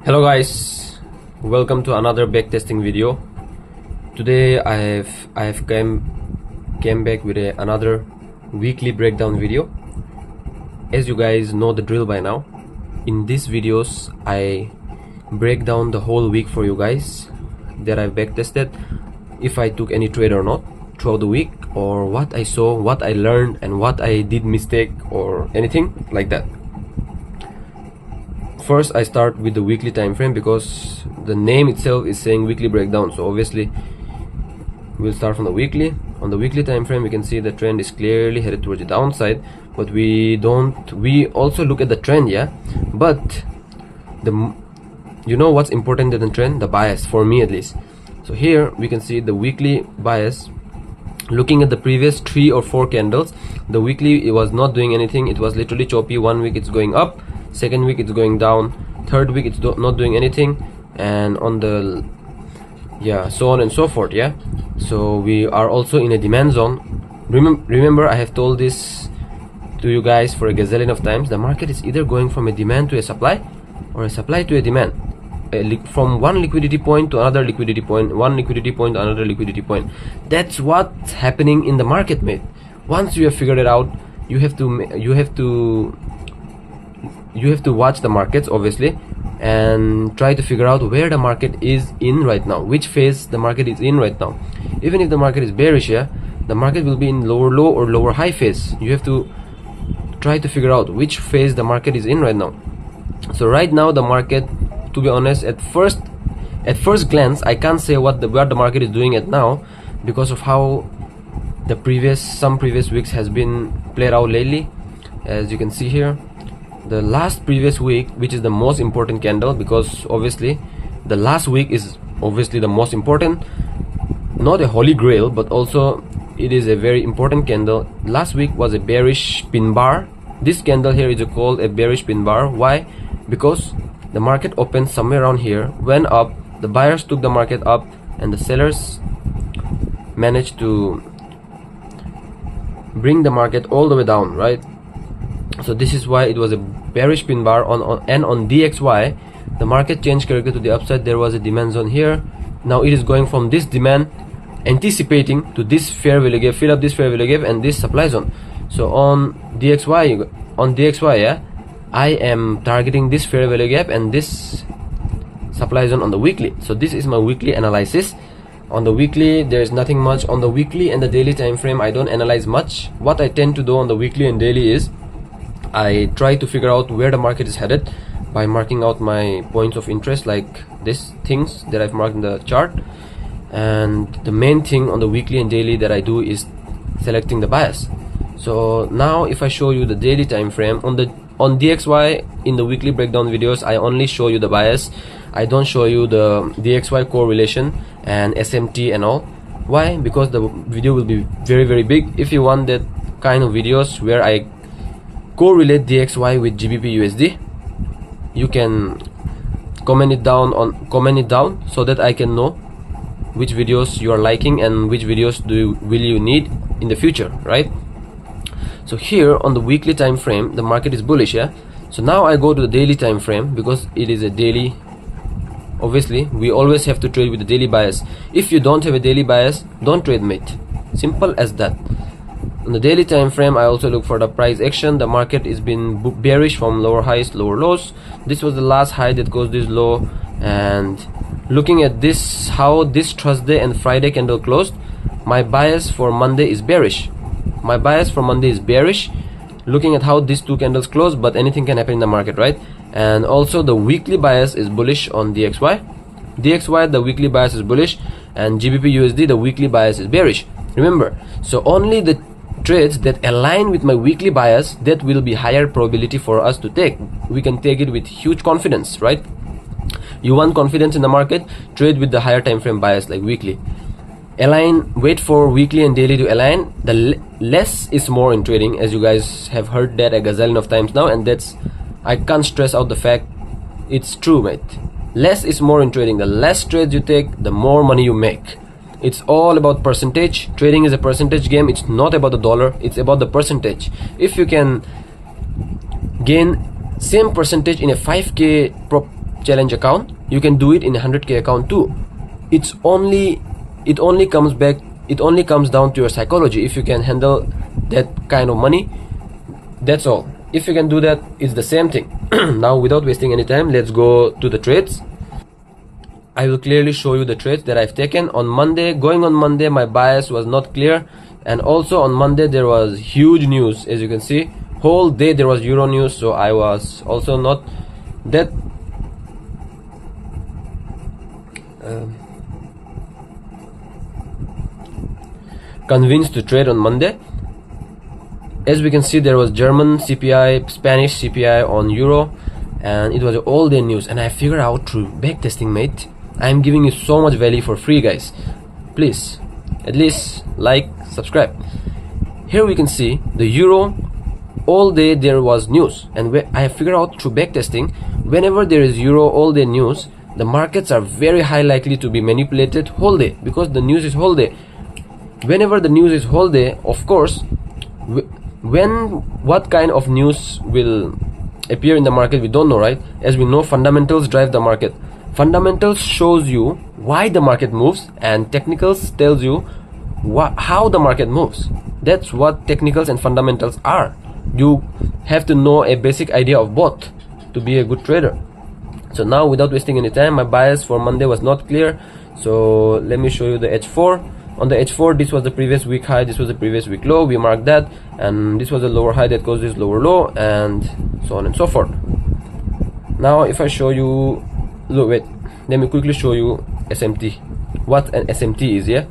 Hello guys, welcome to another backtesting video. Today I have came back with another weekly breakdown video. As you guys know the drill by now, in these videos I break down the whole week for you guys that I've backtested, if I took any trade or not throughout the week, or what I saw, what I learned, and what I did mistake or anything like that. First I start with the weekly time frame because the name itself is saying weekly breakdown, so obviously we'll start from the weekly. On the weekly time frame we can see the trend is clearly headed towards the downside, but we also look at the trend, yeah, but you know what's important than the trend? The bias, for me at least. So here we can see the weekly bias. Looking at the previous 3 or 4 candles, the weekly, it was not doing anything. It was literally choppy. One week it's going up, second week it's going down, third week it's not doing anything, and on the so on and so forth. Yeah, so we are also in a demand zone. Remember I have told this to you guys for a gazillion of times. The market is either going from a demand to a supply, or a supply to a demand, from one liquidity point to another liquidity point, one liquidity point to another liquidity point. That's what's happening in the market, mate. Once you have figured it out, you have to watch the markets obviously and try to figure out where the market is in right now, which phase the market is in right now. Even if the market is bearish, yeah, the market will be in lower low or lower high phase. You have to try to figure out which phase the market is in right now. So right now the market, to be honest, at first glance I can't say what the market is doing at now, because of how some previous weeks has been played out lately. As you can see here, the last previous week, which is the most important candle, because obviously the last week is obviously the most important, not a holy grail, but also it is a very important candle. Last week was a bearish pin bar. This candle here is called a bearish pin bar. Why? Because the market opened somewhere around here, went up, the buyers took the market up, and the sellers managed to bring the market all the way down, right? So this is why it was a bearish pin bar. On DXY, the market changed character to the upside. There was a demand zone here. Now it is going from this demand, anticipating, to this fair value gap, fill up this fair value gap and this supply zone. So on DXY, yeah, I am targeting this fair value gap and this supply zone on the weekly. So this is my weekly analysis. On the weekly there is nothing much. On the weekly and the daily time frame I don't analyze much. What I tend to do on the weekly and daily is I try to figure out where the market is headed by marking out my points of interest, like these things that I've marked in the chart. And the main thing on the weekly and daily that I do is selecting the bias. So now if I show you the daily time frame, on DXY in the weekly breakdown videos I only show you the bias. I don't show you the DXY correlation and SMT and all. Why? Because the video will be very, very big. If you want that kind of videos where I correlate DXY with GBP USD, you can comment it down so that I can know which videos you are liking and which videos will you need in the future, right? So here on the weekly time frame the market is bullish, yeah. So now I go to the daily time frame because it is a daily. Obviously we always have to trade with the daily bias. If you don't have a daily bias, don't trade, mate. Simple as that. On the daily time frame I also look for the price action. The market is been bearish from lower highs, lower lows. This was the last high that goes this low, and looking at this, how this Thursday and Friday candle closed, my bias for Monday is bearish. Looking at how these two candles close, but anything can happen in the market, right? And also the weekly bias is bullish on DXY. The weekly bias is bullish, and GBP USD the weekly bias is bearish. Remember, so only the trades that align with my weekly bias, that will be higher probability for us to take. We can take it with huge confidence, right? You want confidence in the market, trade with the higher time frame bias like weekly. Align, wait for weekly and daily to align. The less is more in trading, as you guys have heard that a gazillion of times now, and that's, I can't stress out the fact, it's true, mate. Less is more in trading. The less trades you take, the more money you make. It's all about percentage. Trading is a percentage game. It's not about the dollar, it's about the percentage. If you can gain same percentage in a 5k challenge account, you can do it in a 100k account too. It only comes down to your psychology. If you can handle that kind of money, that's all. If you can do that, it's the same thing. Now, without wasting any time, let's go to the trades. I will clearly show you the trades that I've taken on Monday. Going on Monday, my bias was not clear, and also on Monday there was huge news. As you can see, whole day there was Euro news, so I was also not that convinced to trade on Monday. As we can see, there was German CPI, Spanish CPI on Euro, and it was all day news. And I figured out through backtesting, mate. I'm giving you so much value for free, guys. Please, at least like, subscribe. Here we can see the Euro. All day there was news, and I have figured out through backtesting, whenever there is Euro all day news, the markets are very high likely to be manipulated whole day, because the news is whole day. Whenever the news is whole day, of course, what kind of news will appear in the market, we don't know, right? As we know, fundamentals drive the market. Fundamentals shows you why the market moves, and technicals tells you how the market moves. That's what technicals and fundamentals are. You have to know a basic idea of both to be a good trader. So now, without wasting any time, my bias for Monday was not clear, so let me show you the H4. On the H4, this was the previous week high, this was the previous week low, we marked that, and this was the lower high that caused this lower low, and so on and so forth. Now if I show you, look, wait, let me quickly show you SMT, what an SMT is. Yeah,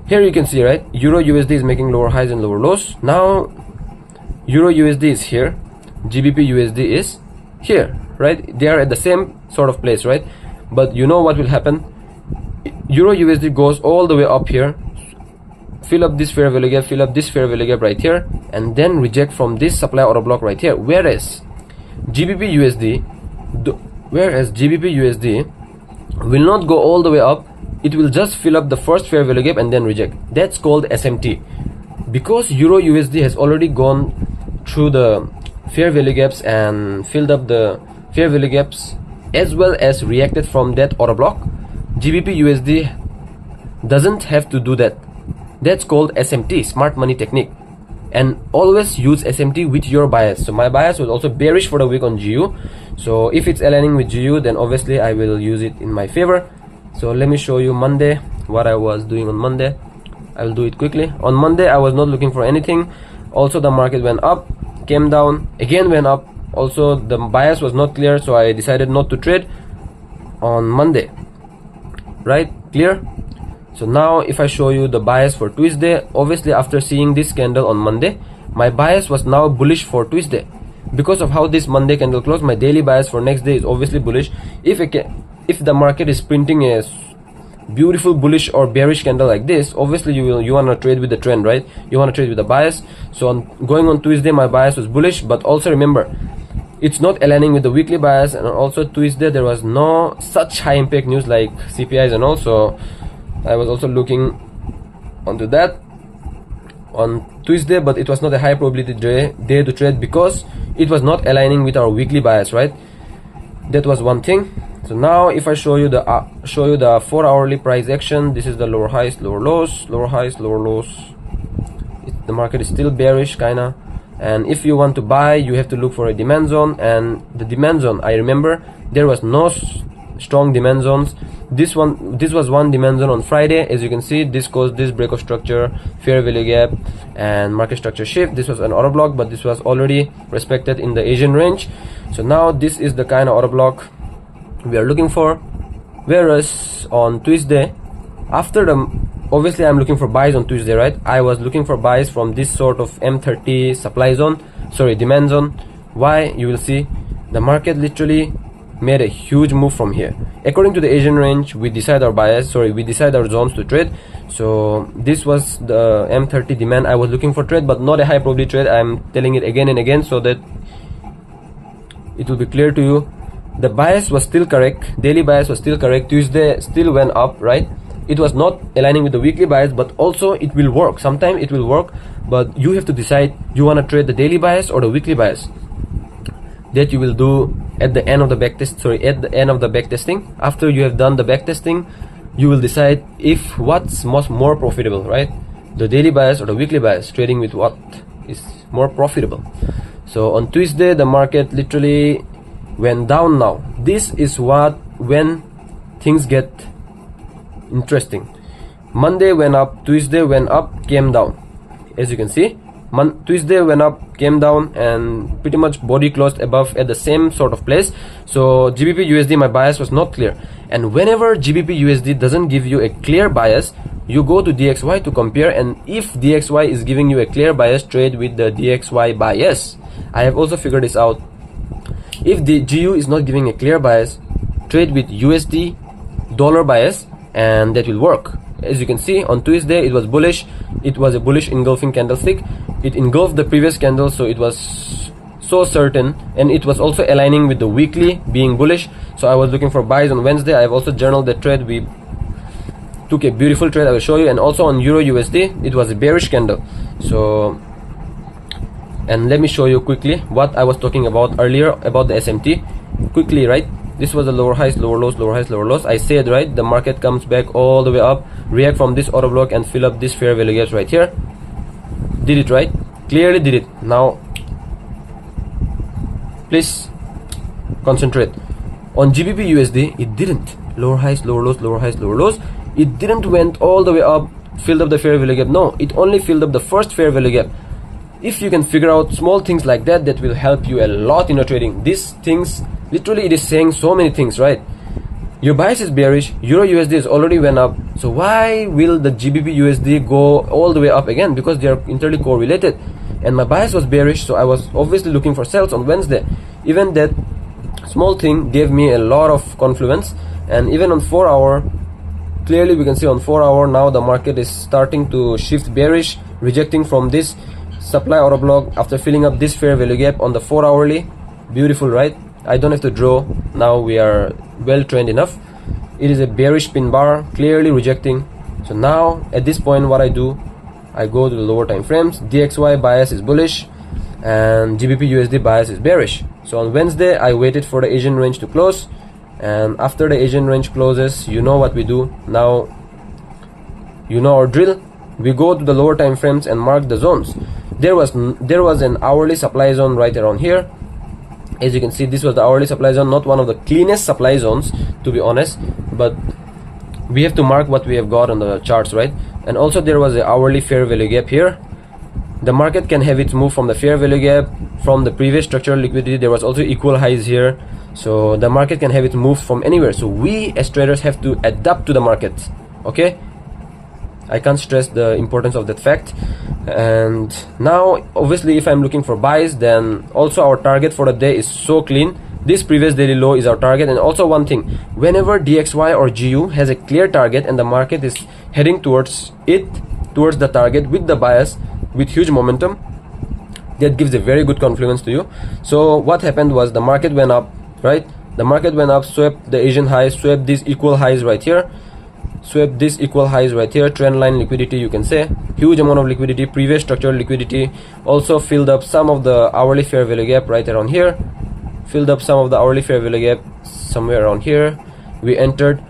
here you can see, right, Euro USD is making lower highs and lower lows. Now Euro USD is here, GBP USD is here, right? They are at the same sort of place, right? But you know what will happen? Euro USD goes all the way up here, fill up this fair value gap, fill up this fair value gap right here, and then reject from this supply order block right here. Whereas GBP USD will not go all the way up, it will just fill up the first fair value gap and then reject. That's called SMT. Because Euro USD has already gone through the fair value gaps and filled up the fair value gaps as well as reacted from that order block, GBP USD doesn't have to do that. That's called SMT, smart money technique. And always use SMT with your bias. So my bias was also bearish for the week on GU. So if it's aligning with GU, then obviously I will use it in my favor. So let me show you Monday, what I was doing on Monday. I will do it quickly. On Monday, I was not looking for anything. Also, the market went up, came down, again went up. Also, the bias was not clear, so I decided not to trade on Monday. Right, clear? So now if I show you the bias for Tuesday, obviously after seeing this candle on Monday, my bias was now bullish for Tuesday. Because of how this Monday candle closed, my daily bias for next day is obviously bullish. If the market is printing a beautiful bullish or bearish candle like this, obviously you want to trade with the trend, right? You want to trade with the bias. So going on Tuesday, my bias was bullish, but also remember, it's not aligning with the weekly bias. And also Tuesday there was no such high impact news like CPIs, and also I was also looking onto that on Tuesday, but it was not a high probability day to trade because it was not aligning with our weekly bias, right? That was one thing. So now if I show you the 4-hourly price action, this is the lower highs, lower lows, lower highs, lower lows. The market is still bearish kinda. And if you want to buy, you have to look for a demand zone, and the demand zone, I remember there was no strong demand zones. This was one demand zone on Friday. As you can see, this caused this break of structure, fair value gap, and market structure shift. This was an order block, but this was already respected in the Asian range. So now this is the kind of order block we are looking for. Whereas on Tuesday, obviously I'm looking for buys on Tuesday, right? I was looking for buys from this sort of M30 supply zone, sorry, demand zone. Why? You will see the market literally made a huge move from here. According to the Asian range, we decide our zones to trade. So this was the M30 demand I was looking for trade, but not a high probability trade. I'm telling it again and again so that it will be clear to you. The bias was still correct, daily bias was still correct. Tuesday still went up, right? It was not aligning with the weekly bias, but also it will work. Sometimes it will work, but you have to decide you want to trade the daily bias or the weekly bias. That you will do at the end of the backtesting. After you have done the backtesting, you will decide if what's more profitable, right? The daily bias or the weekly bias, trading with what is more profitable. So on Tuesday, the market literally went down. Now this is when things get interesting. Monday went up, Tuesday went up, came down. As you can see, Tuesday went up, came down, and pretty much body closed above at the same sort of place. So GBP USD, my bias was not clear. And whenever GBP USD doesn't give you a clear bias, you go to DXY to compare, and if DXY is giving you a clear bias, trade with the DXY bias. I have also figured this out. If the GU is not giving a clear bias, trade with USD dollar bias, and that will work. As you can see, on Tuesday it was bullish. It was a bullish engulfing candlestick. It engulfed the previous candle, so it was so certain, and it was also aligning with the weekly being bullish. So I was looking for buys on Wednesday. I have also journaled the trade. We took a beautiful trade, I will show you. And also on Euro USD, it was a bearish candle. So, and let me show you quickly what I was talking about earlier about the SMT quickly, right? This was the lower highs, lower lows, lower highs, lower lows. I said, right, the market comes back all the way up, react from this auto block and fill up this fair value gaps right here. Did it, right? Clearly did it. Now please concentrate. On GBP USD, it didn't. Lower highs, lower lows, lower highs, lower lows. It didn't went all the way up, filled up the fair value gap. No, it only filled up the first fair value gap. If you can figure out small things like that, that will help you a lot in your trading. These things, literally it is saying so many things, right? Your bias is bearish, Euro USD is already went up, so why will the GBP USD go all the way up again? Because they are internally correlated. And my bias was bearish, so I was obviously looking for sales on Wednesday. Even that small thing gave me a lot of confluence. And even on 4 hour, clearly we can see on 4 hour now the market is starting to shift bearish, rejecting from this supply auto block after filling up this fair value gap on the 4 hourly. Beautiful, right? I don't have to draw. Now we are well trained enough. It is a bearish pin bar, clearly rejecting. So now at this point, what I do, I go to the lower time frames. DXY bias is bullish and GBP USD bias is bearish. So on Wednesday, I waited for the Asian range to close, and after the Asian range closes, you know what we do. Now you know our drill. We go to the lower time frames and mark the zones. There was an hourly supply zone right around here. As you can see, this was the hourly supply zone, not one of the cleanest supply zones, to be honest, but we have to mark what we have got on the charts, right? And also there was an hourly fair value gap here. The market can have its move from the fair value gap, from the previous structural liquidity. There was also equal highs here, so the market can have its move from anywhere. So we as traders have to adapt to the market. Okay, I can't stress the importance of that fact. And now obviously if I'm looking for buys, then also our target for the day is so clean. This previous daily low is our target. And also one thing, whenever DXY or GU has a clear target and the market is heading towards the target with the bias, with huge momentum, that gives a very good confluence to you. So what happened was the market went up, right? The market went up, swept the Asian highs, swept these equal highs right here, swept this equal highs right here. Trend line liquidity, you can say, huge amount of liquidity, previous structural liquidity. Also filled up some of the hourly fair value gap right around here, filled up some of the hourly fair value gap somewhere around here. We entered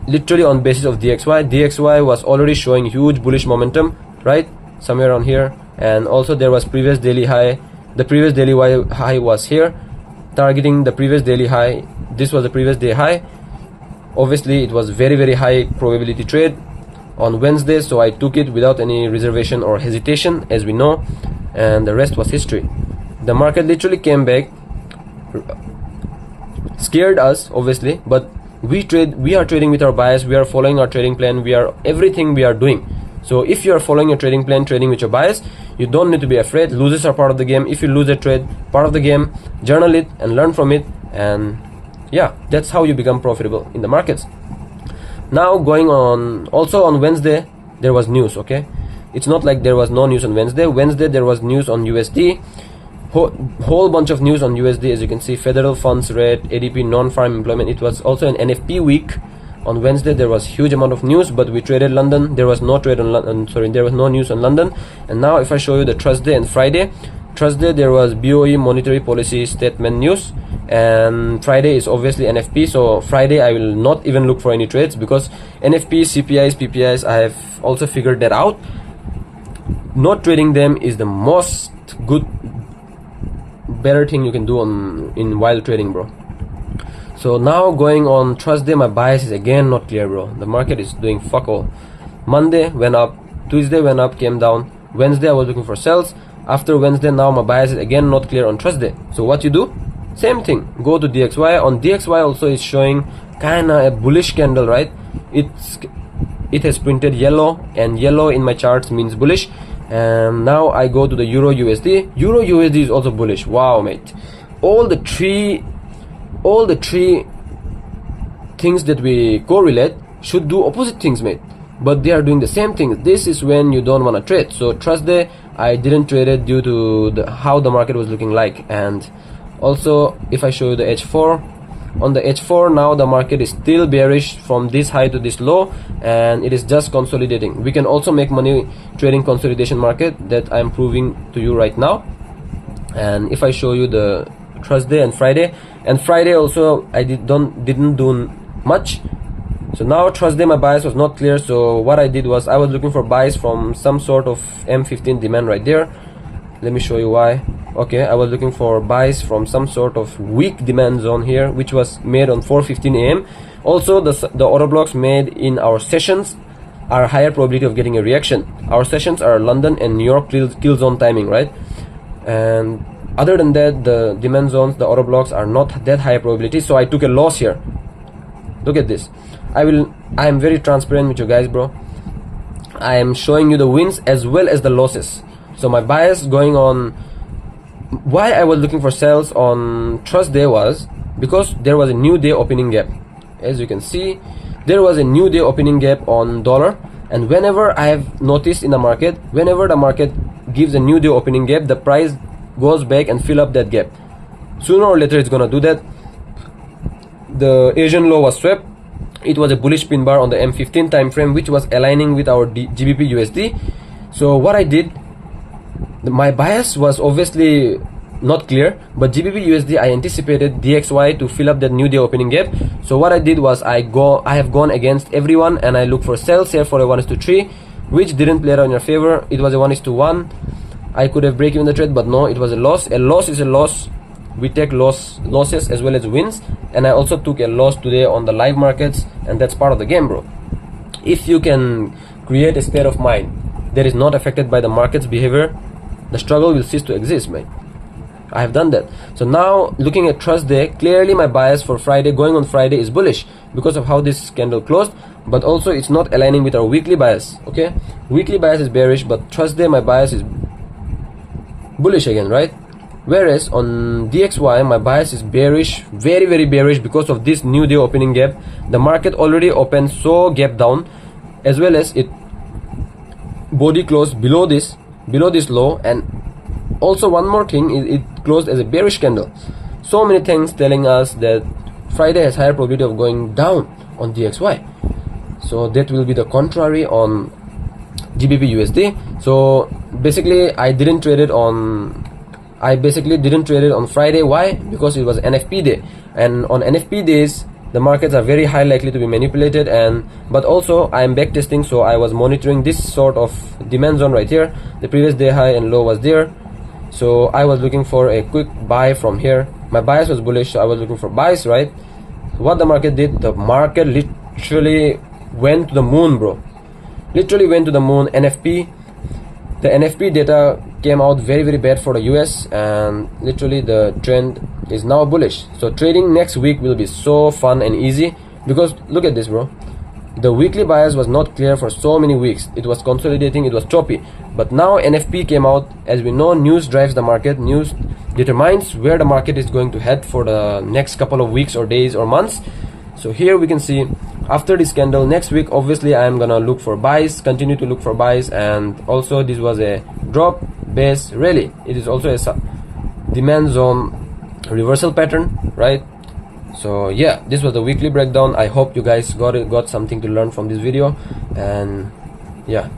literally on basis of DXY was already showing huge bullish momentum, right, somewhere around here. And also there was previous daily high. The previous daily high was here, targeting the previous daily high. This was the previous day high. Obviously it was very high probability trade on Wednesday, so I took it without any reservation or hesitation, as we know, and the rest was history. The market literally came back, scared us obviously, but we are trading with our bias. We are following our trading plan. Everything we are doing. So if you are following your trading plan, trading with your bias, you don't need to be afraid. Losers are part of the game. If you lose a trade, part of the game, journal it and learn from it, and yeah, that's how you become profitable in the markets. Now going on, also on Wednesday there was news. Okay, it's not like there was no news on Wednesday. There was news on USD, whole bunch of news on USD. As you can see, federal funds rate, ADP, non-farm employment. It was also an NFP week. On Wednesday there was huge amount of news, but we traded London. There was no trade on London. Sorry, there was no news on London. And now if I show you the Thursday and Friday Thursday there was BOE monetary policy statement news, and Friday is obviously NFP. So Friday I will not even look for any trades, because NFP, CPIs, PPIs, I have also figured that out. Not trading them is the most better thing you can do in while trading, bro. So now going on Thursday, my bias is again not clear, bro. The market is doing fuck all. Monday went up, Tuesday went up, came down. Wednesday I was looking for sells. After Wednesday, now my bias is again not clear on Thursday. So what you do? Same thing. Go to DXY. On DXY also is showing kinda a bullish candle, right? It has printed yellow, and yellow in my charts means bullish. And now I go to the Euro USD. Euro USD is also bullish. Wow, mate. All the three things that we correlate should do opposite things, mate, but they are doing the same thing. This is when you don't want to trade. So Thursday I didn't trade it due to how the market was looking like. And also if I show you the H4, on the H4 now the market is still bearish from this high to this low, and it is just consolidating. We can also make money trading consolidation market, that I'm proving to you right now. And if I show you the Thursday and Friday also I didn't do much. So now Thursday my bias was not clear. So what I did was I was looking for buys from some sort of M15 demand right there. Let me show you why. Okay, I was looking for buys from some sort of weak demand zone here, which was made on 4:15 AM. Also the order blocks made in our sessions are higher probability of getting a reaction. Our sessions are London and New York kill zone timing, right? And other than that, the demand zones, the order blocks are not that high probability. So I took a loss here. Look at this. I am very transparent with you guys, bro. I am showing you the wins as well as the losses. So my bias going on, why I was looking for sales on Thursday was because there was a new day opening gap. As you can see, there was a new day opening gap on dollar, and whenever I have noticed in the market, whenever the market gives a new day opening gap, the price goes back and fill up that gap. Sooner or later it's gonna do that. The Asian low was swept. It was a bullish pin bar on the M15 time frame, which was aligning with our GBP USD. So what I did, my bias was obviously not clear, but GBP USD I anticipated DXY to fill up that new day opening gap. So what I did was I have gone against everyone, and I look for sales here for a 1:3, which didn't play out in your favor. It was a 1:1. I could have break even the trade, but no, it was a loss. A loss is a loss. We take losses as well as wins, and I also took a loss today on the live markets, and that's part of the game, bro. If you can create a state of mind that is not affected by the market's behavior, the struggle will cease to exist, mate. I have done that. So now looking at Thursday, clearly my bias for Friday, going on Friday, is bullish because of how this candle closed, but also it's not aligning with our weekly bias. Okay, weekly bias is bearish, but Thursday my bias is bullish again, right? Whereas on DXY my bias is bearish, very very bearish, because of this new day opening gap. The market already opened so gap down, as well as it body closed below this low, and also one more thing, it closed as a bearish candle. So many things telling us that Friday has higher probability of going down on DXY. So that will be the contrary on GBP USD. So basically I didn't trade it on Friday. Why? Because it was NFP day, and on NFP days the markets are very high likely to be manipulated, but also I am back testing, so I was monitoring this sort of demand zone right here. The previous day high and low was there, so I was looking for a quick buy from here. My bias was bullish, so I was looking for buys, right? What the market did, the market literally went to the moon, bro. Literally went to the moon. The NFP data came out very very bad for the US, and literally the trend is now bullish. So trading next week will be so fun and easy, because look at this, bro. The weekly bias was not clear for so many weeks. It was consolidating, it was choppy, but now NFP came out. As we know, news drives the market. News determines where the market is going to head for the next couple of weeks or days or months. So here we can see, after this candle, next week obviously I am gonna look for buys, continue to look for buys. And also this was a drop base rally. It is also a demand zone reversal pattern, right? So yeah, this was the weekly breakdown. I hope you guys got something to learn from this video, and yeah.